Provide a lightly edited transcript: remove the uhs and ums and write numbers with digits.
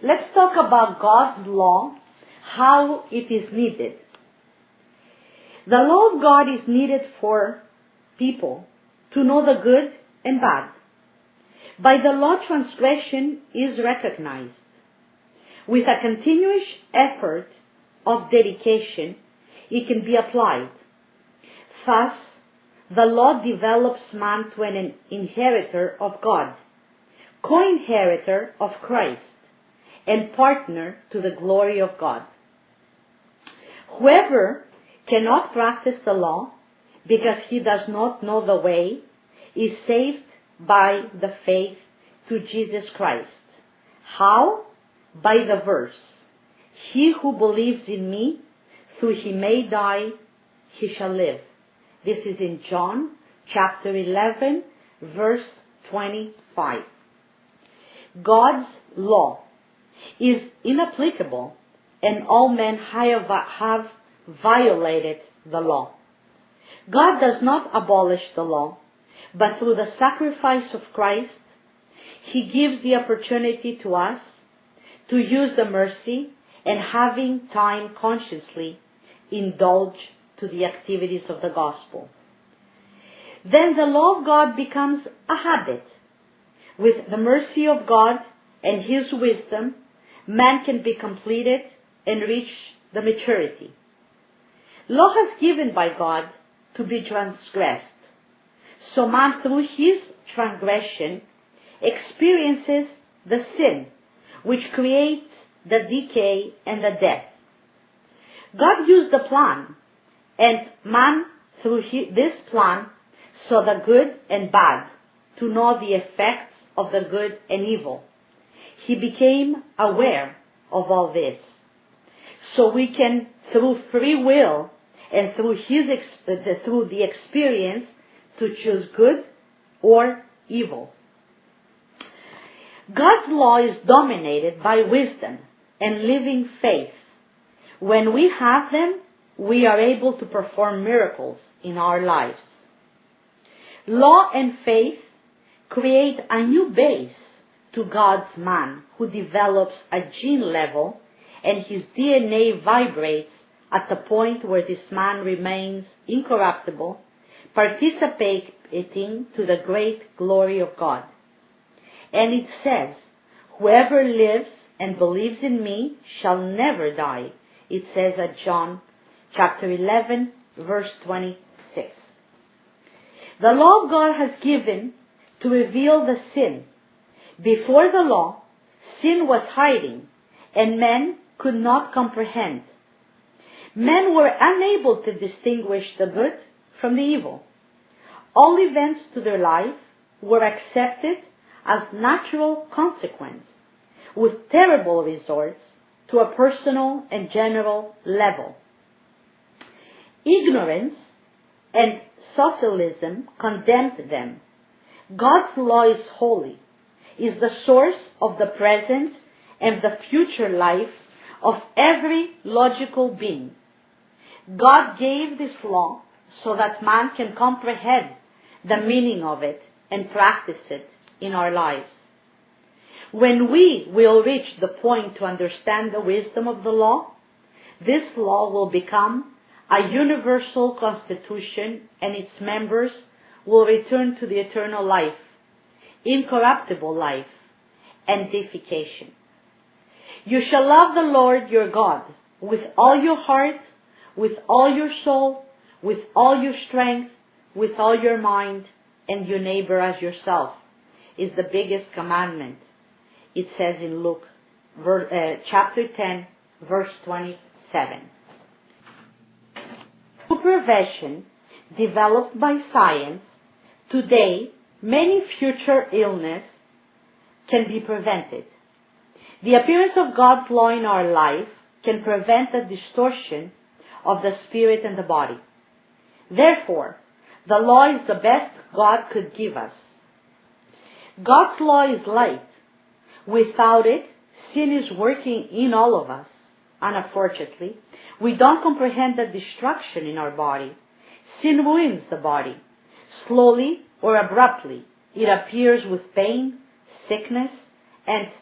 Let's talk about God's law, how it is needed. The law of God is needed for people to know the good and bad. By the law, transgression is recognized. With a continuous effort of dedication, it can be applied. Thus, the law develops man to an inheritor of God, co-inheritor of Christ, and partner to the glory of God. Whoever cannot practice the law because he does not know the way is saved by the faith to Jesus Christ. How? By the verse, "He who believes in me, though he may die, he shall live." This is in John chapter 11, verse 25. God's law is inapplicable, and all men have violated the law. God does not abolish the law, but through the sacrifice of Christ, He gives the opportunity to us to use the mercy and, having time, consciously indulge to the activities of the gospel. Then the law of God becomes a habit. With the mercy of God and His wisdom, man can be completed and reach the maturity. Law is given by God to be transgressed. So man, through his transgression, experiences the sin, which creates the decay and the death. God used the plan, and man, through this plan, saw the good and bad, to know the effects of the good and evil. He became aware of all this. So we can, through free will and through the experience, to choose good or evil. God's law is dominated by wisdom and living faith. When we have them, we are able to perform miracles in our lives. Law and faith create a new base to God's man, who develops a gene level, and his DNA vibrates at the point where this man remains incorruptible, participating to the great glory of God. And it says, "Whoever lives and believes in me shall never die." It says at John chapter 11, verse 26. The law of God has given to reveal the sin. Before the law, sin was hiding, and men could not comprehend. Men were unable to distinguish the good from the evil. All events to their life were accepted as natural consequence, with terrible results to a personal and general level. Ignorance and socialism condemned them. God's law is holy, is the source of the present and the future life of every logical being. God gave this law so that man can comprehend the meaning of it and practice it in our lives. When we will reach the point to understand the wisdom of the law, this law will become a universal constitution, and its members will return to the eternal life, incorruptible life, and deification. You shall love the Lord your God with all your heart, with all your soul, with all your strength, with all your mind, and your neighbor as yourself, is the biggest commandment. It says in Luke chapter 10, verse 27. Through prevention developed by science, today many future illness can be prevented. The appearance of God's law in our life can prevent the distortion of the spirit and the body. Therefore, the law is the best God could give us. God's law is light. Without it, sin is working in all of us. Unfortunately, we don't comprehend the destruction in our body. Sin ruins the body. Slowly or abruptly, it appears with pain, sickness, and